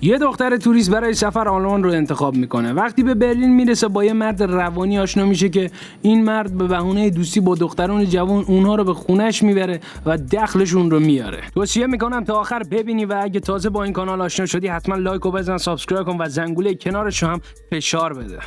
یه دختر توریست برای سفر آلمان رو انتخاب میکنه. وقتی به برلین میرسه با یه مرد روانی آشنا میشه که این مرد به بهونه دوستی با دختران جوان اونها رو به خونش میبره و دخلشون رو میاره. توصیه میکنم تا آخر ببینی و اگه تازه با این کانال آشنا شدی حتما لایک و بزن، سابسکرایب کن و زنگوله کنارش هم فشار بده.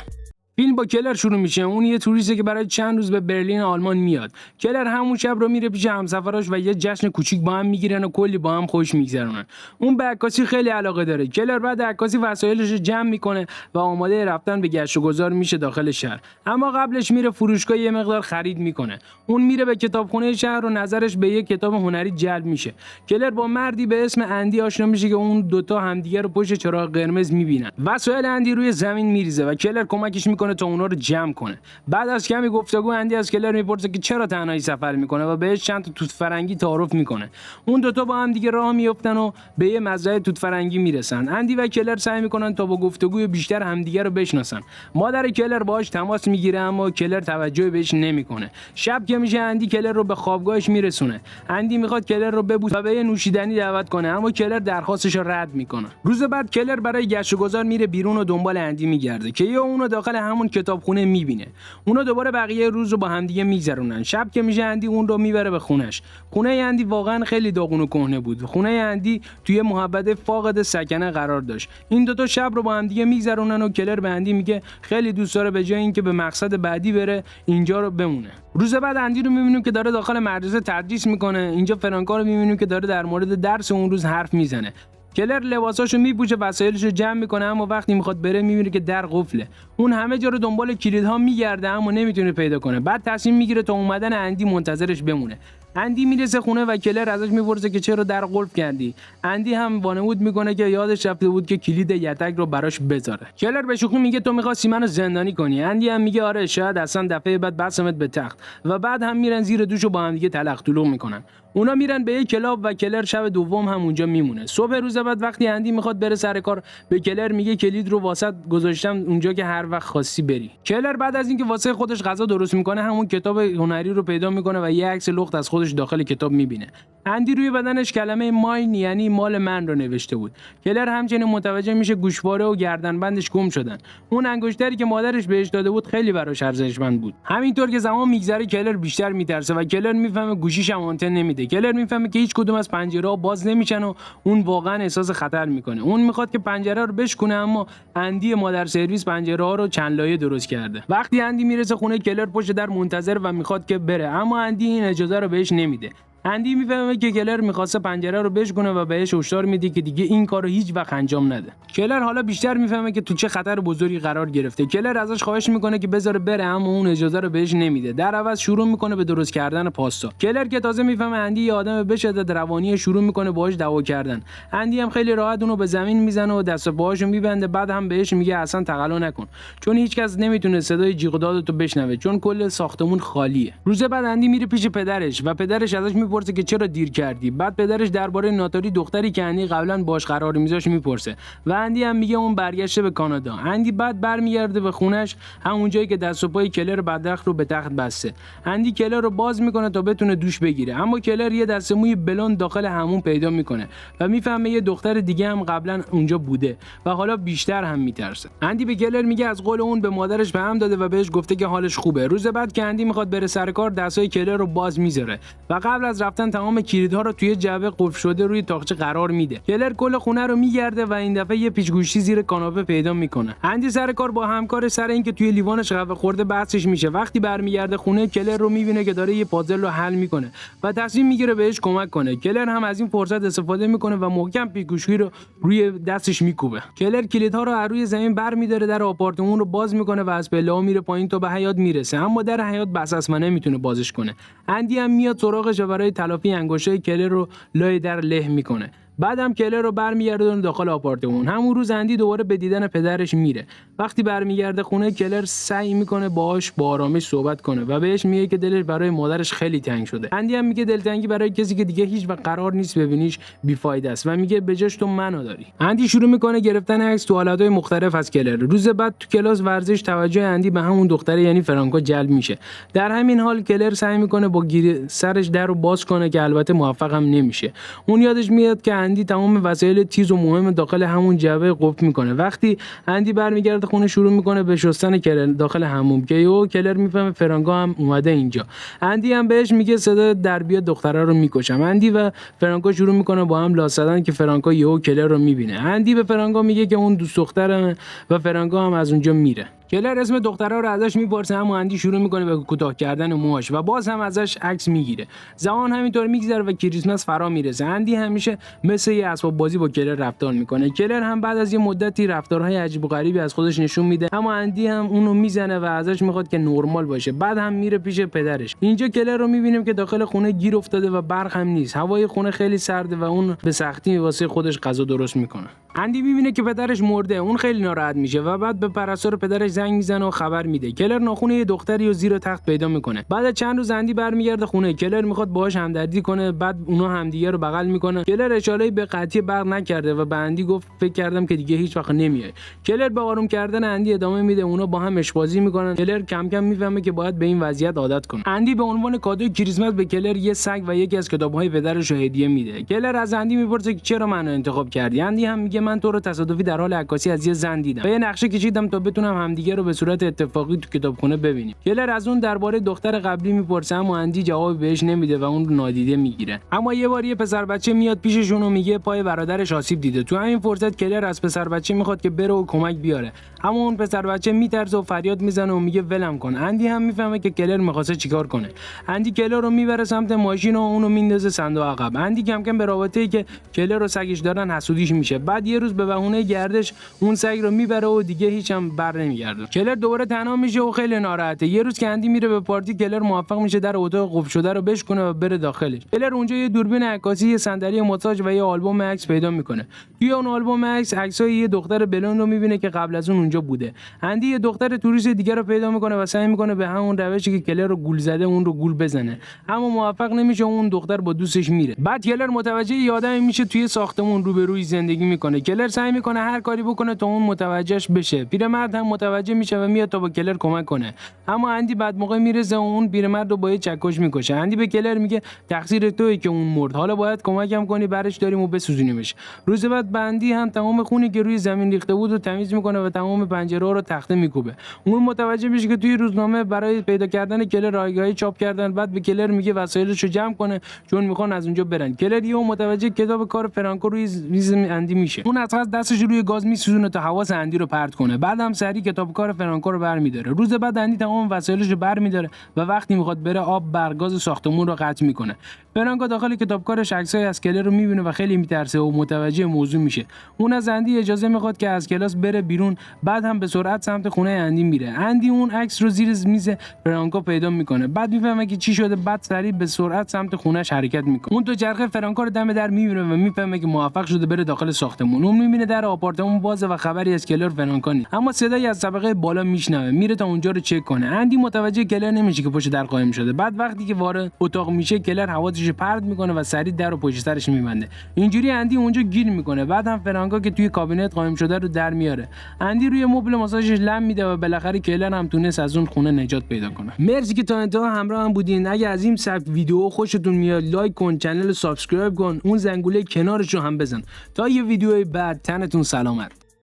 فیلم با کلر شروع میشه. اون یه توریسته که برای چند روز به برلین آلمان میاد. کلر همون شب رو میره پیش همسفراش و یه جشن کوچیک با هم میگیرن و کلی با هم خوش میگذرونن. اون به عکاسی خیلی علاقه داره. کلر بعد عکاسی وسایلش رو جمع میکنه و آماده رفتن به گشت و گذار میشه داخل شهر. اما قبلش میره فروشگاه یه مقدار خرید میکنه. اون میره به کتابخونه شهر و نظرش به یه کتاب هنری جلب میشه. کلر با مردی به اسم اندی آشنا میشه که اون دوتا همدیگه رو پشت چراغ قرمز میبینن. وسایل اندی روی زمین میریزه و کلر کمکش میکنه تا اونا رو جمع کنه. بعد از کمی گفتگو اندی از کلر میپرسه که چرا تنهایی سفر میکنه و بهش چند تا توت فرنگی تعارف میکنه. اون دوتا با هم دیگه راه میافتن و به یه مزرعه توت فرنگی میرسن. اندی و کلر سعی میکنن تا با گفتگوی بیشتر همدیگه رو بشناسن. مادر کلر باهاش تماس میگیره اما کلر توجهی بهش نمیکنه. شب که میشه اندی کلر رو به خوابگاهش میرسونه. اندی میخواد کلر رو ببوسه و به یه نوشیدنی دعوت کنه اما کلر درخواستش رو رد میکنه. روز بعد کلر برای گشت و گذار میره بیرون و دنبال اندی میگرده که یه اونو داخل همون کتابخونه میبینه. اونا دوباره بقیه روز رو با همدیگه میگذرونن. شب که میشه اندی اون رو میبره به خونش. خونه اندی واقعا خیلی داغون و کهنه بود. خونه اندی توی محوطه فاقد سکنه قرار داشت. این دوتا شب رو با همدیگه میگذرونن و کلر به اندی میگه خیلی دوست داره به جای اینکه به مقصد بعدی بره اینجا رو بمونه. روز بعد اندی رو میبینیم که داره داخل مدرسه تدریس میکنه. اینجا فرانکا رو میبینیم که داره در مورد درس اون روز حرف میزنه. کلر لباساشو میپوشه، وسایلشو جمع میکنه اما وقتی میخواد بره میبینه که در قفله. اون همه جا رو دنبال کلیدها میگرده اما نمیتونه پیدا کنه. بعد تصمیم میگیره تا اومدن اندی منتظرش بمونه. اندی میرسه خونه و کلر ازش میپرسه که چرا در قفل کردی. اندی هم وانمود میکنه که یادش رفته بود که کلید یتک رو براش بذاره. کلر به شوخی میگه تو میخواستی منو زندانی کنی. اندی هم میگه آره شاید اصلا دفعه بعد بسمت به تخت. و بعد هم میرن زیر دوش و با هم دیگه تلق طلوق میکنن. اونا میرن به یک کلاب و کلر شب دوم هم اونجا میمونه. صبح روز بعد وقتی اندی میخواد بره سر کار به کلر میگه کلید رو واسط گذاشتم اونجا که هر وقت خواستی بری. کلر بعد از اینکه واسه خودش غذا درست میکنه همون کتاب هنری رو پیدا میکنه و یه عکس لخت از خودش داخل کتاب میبینه. اندی روی بدنش کلمه ماین یعنی مال من رو نوشته بود. کلر همچنین متوجه میشه گوشواره و گردنبندش گم شدن. اون انگشتری که مادرش بهش داده بود خیلی براش ارزشمند بود. همینطور که زمان میگذره کلر بیشتر میترسه و کلر میفهمه گوشیش هم آنتن نمیده. کلر میفهمه که هیچ کدوم از پنجره‌ها باز نمیشن و اون واقعا احساس خطر میکنه. اون میخواد که پنجره رو بشکونه اما اندی مادر سرویس پنجره‌ها رو چند لایه درست کرده. وقتی اندی میرسه خونه کلر پشت در منتظر و میخواد که بره اما اندی این اجازه رو بهش نمیده. اندی میفهمه که کلر میخواسته پنجره رو بشکنه و بهش هشدار میده که دیگه این کارو هیچ وقت انجام نده. کلر حالا بیشتر میفهمه که تو چه خطر بزرگی قرار گرفته. کلر ازش خواهش میکنه که بذاره بره اما اون اجازه رو بهش نمیده. در عوض شروع میکنه به درست کردن پاستا. کلر که تازه میفهمه اندی یه آدم به شدت روانی شروع میکنه باهاش دعوا کردن. اندی هم خیلی راحت اونو به زمین میزنه و دست و پاهاشو میبنده. بعد هم بهش میگه اصلا تقلا نکن چون هیچکس نمیتونه صدای جیغ و دادتو بشنوه چون کل ساختمون خالیه. روز بعد اندی میره پیش پدرش و پدرش ازش میپرسه که چرا دیر کردی. بعد پدرش درباره ناتالی دختری که اندی قبلا باش قرار میذاش میپرسه و اندی هم میگه اون برگشته به کانادا. اندی بعد برمیگرده به خونش همون جایی که دست و پای کلر بدبخت رو به تخت بسته. اندی کلر رو باز میکنه تا بتونه دوش بگیره اما کلر یه دسته موی بلوند داخل همون پیدا میکنه و میفهمه یه دختر دیگه هم قبلا اونجا بوده و حالا بیشتر هم میترسه. اندی به کلر میگه از قول اون به مادرش پیام داده و بهش گفته که حالش خوبه. روز بعد که اندی میخواد بره سر کار دستای کلر رو باز میذاره و قبل از رفتن تمام کلیدها رو توی جعبه قفل شده روی تاقچه قرار میده. کلر کل خونه رو میگرده و این دفعه یه پیچگوشی زیر کاناپه پیدا میکنه. اندی سر کار با همکار سر اینکه توی لیوانش قهوه خورده بحثش میشه. وقتی برمیگرده خونه کلر رو میبینه که داره یه پازل رو حل میکنه و تصمیم میگیره بهش کمک کنه. کلر هم از این فرصت استفاده میکنه و محکم پیچگوشی رو روی دستش میکوبه. کلر کلیدها رو از روی زمین برمی‌داره، در آپارتمان رو باز میکنه و از پله‌ها میره پایین تا به حیاط میرسه اما در حیاط بساسمنه نمیتونه بازش کنه. اندی هم میاد سراغش و برای تلافی انگشتای کلر رو لای در له میکنه. بعدم کلر رو برمیگردونه داخل آپارتمان. همون روز اندی دوباره به دیدن پدرش میره. وقتی برمیگرده خونه کلر سعی میکنه باهاش با آرامش صحبت کنه و بهش میگه که دلش برای مادرش خیلی تنگ شده. اندی هم میگه دلتنگی برای کسی که دیگه هیچ وقت قرار نیست ببینیش بیفایده است و میگه بجاش تو منو داری. اندی شروع میکنه گرفتن عکس تو حالتهای مختلف از کلر. روز بعد تو کلاس ورزش توجه اندی به همون دختره یعنی فرانکا جلب میشه. در همین حال کلر سعی میکنه با سرش در رو باز کنه که البته موفق هم نمیشه. اون یادش میاد که اندی تمام وسایل تیز و مهم داخل همون جعبه قفل میکنه. وقتی اندی برمیگرده خونه شروع میکنه به شستن کلر داخل حموم که یهو کلر میفهمه فرانکو هم اومده اینجا. اندی هم بهش میگه صدا در بیا دخترا رو میکشم. اندی و فرانکو شروع میکنه با هم لاس زدن که فرانکو یهو کلر رو میبینه. اندی به فرانکو میگه که اون دوست دخترمه و فرانکو هم از اونجا میره. کلر اسم دخترها رو ازش میپرسه، اما اندی شروع میکنه به کوتاه کردن موهاش و باز هم ازش عکس میگیره. زمان همینطور میگذره و کریسمس فرا میرسه. اندی همیشه مثل یه اسباب بازی با کلر رفتار میکنه. کلر هم بعد از یه مدتی رفتارهای عجیب و غریبی از خودش نشون میده، اما اندی هم اونو میزنه و ازش میخواد که نرمال باشه. بعد هم میره پیش پدرش. اینجا کلر رو میبینیم که داخل خونه گیر افتاده و برق هم نیست. هوای خونه خیلی سرده و اون به سختی واسه خودش غذا درست میکنه. اندی میبینه که پدرش مرده. اون خیلی ناراحت میشه و بعد به پرستار پدرش زنگ میزنه و خبر میده. کلر ناخونه یه دختری رو زیر تخت پیدا میکنه. بعد از چند روز اندی برمیگرده خونه. کلر میخواد باهاش همدردی کنه، بعد اونا همدیگه رو بغل میکنه. کلر اشاره‌ای به قطعی برق نکرده و به اندی گفت فکر کردم که دیگه هیچ وقت نمیای. کلر به آروم کردن اندی ادامه میده. اونا با هم اشبازی میکنن. کلر کم کم میفهمه که باید به این وضعیت عادت کنه. اندی به عنوان کادوی کریسمس به کلر یه سگ و یکی از کتاب‌های پدرش رو هدیه میده. کلر از اندی میپرسه که چرا منو انتخاب کردی. اندی هم میگه من تو رو تصادفی در حال عکاسی از یه زن دیدم و یه نقشه کشیدم تا بتونم همدیگه رو به صورت اتفاقی تو کتابخونه ببینیم. کلر از اون درباره دختر قبلی میپرسه، اما اندی جوابی بهش نمیده و اون رو نادیده میگیره. اما یه بار یه پسر بچه میاد پیششون و میگه پای برادرش آسیب دیده. تو همین فرصت کلر از پسر بچه میخواد که بره و کمک بیاره، اما اون پسر بچه میترسه و فریاد میزنه و میگه ولم کن. اندی هم میفهمه که کلر میخواسته چیکار کنه. اندی کلر رو میبره سمت ماشین و اونو میندازه صندوق عقب. اندی کم کم به رابطه‌ای که کلر و سگش دارن حسودیش میشه. بعد یه روز به بهونه گردش اون سگ رو میبره و دیگه هیچ هم بر نمیگرده. کلر دوباره تنها میشه و خیلی ناراحته. یه روز که اندی میره به پارتی، کلر موفق میشه در اتاق قفل شده رو بشکنه و بره داخلش. کلر اونجا یه دوربین عکاسی، یه صندلی ماساژ و یه آلبوم عکس پیدا میکنه. توی اون آلبوم عکس عکسای یه دختر بلوند رو میبینه که قبل از اونجا بوده. اندی یه دختر توریست دیگه رو پیدا میکنه و سعی میکنه به همون روشی که کلر رو گول زده اون رو گول بزنه، اما موفق نمیشه. اون دختر با دوستش میره. بعد کلر متوجه یه آدمی میشه توی ساختمون روبروی زندگی میکنه. کلر سعی میکنه هر کاری بکنه تا اون متوجهش بشه. پیرمرد هم متوجه میشه و میاد تا با کلر کمک کنه، اما اندی بعد موقع میرسه و اون پیرمرد رو با یه چکش میکشه. اندی به کلر میگه تقصیر توئه که اون مرد، حالا باید کمکم کنی برش داریم و بسوزونیمش. روز بعد بندی هم تمام خونی که روی زمین ریخته بود رو تمیز میکنه و تمام پنجره‌ها رو تخته میکوبه. اون متوجه میشه که توی روزنامه برای پیدا کردن کلر آگهی چاپ کردن. بعد به کلر میگه وسایلشو جمع کنه چون میخوان از اونجا برن. کلر یهو متوجه کتاب کار فرانکو روی میز اندی میشه. اون از دستش روی گاز میسوزونه تا حواس اندی رو پرت کنه. بعدم سری کتاب کار فرانکو رو برمی‌داره. روز بعد اندی تمام وسایلش رو برمی‌داره و وقتی میخواد بره آب برگاز ساختمون رو قطع میکنه. فرانکو داخل کتابکارش عکسای از کلر رو میبینه و خیلی میترسه و متوجه موضوع میشه. اون از اندی اجازه میخواد که از کلاس بره بیرون. بعد هم به سرعت سمت خونه اندی میره. اندی اون عکس رو زیر میز فرانکو پیدا میکنه. بعد میفهمه که چی شده. بعد سریع به سرعت سمت خونهش حرکت میکنه. اون تو چرخه فرانکو رو دم در میبینه و میفهمه که موفق شده بره داخل ساختمون. اون میبینه در آپارتمان بازه و خبری از کلر فرانکو نیست، اما صدایی از طبقه بالا میشنوه. میره تا اونجا رو چک کنه. اندی متوجه کلر نمیشه که پشت در قایم شده. بعد وقتی که وارد اتاق میشه، کلر حواسش پرت میکنه و سریع در رو پشت سرش میبنده. اینجوری اندی اونجا گیر میکنه. بعد هم فرانکو که توی کابینت قایم شده رو در میاره. اندی روی مبل ماساژش لم میده و بالاخره کلر هم تونست از اون خونه نجات پیدا کنه. مرسی که تا انتها همراه هم بودین. اگه از این سبک ویدیو خوشتون میاد، لایک کن، کانال رو سابسکرایب کن، اون زنگوله کنارش رو هم بزن. تا یه ویدیوی بعد، تنتون سلامت.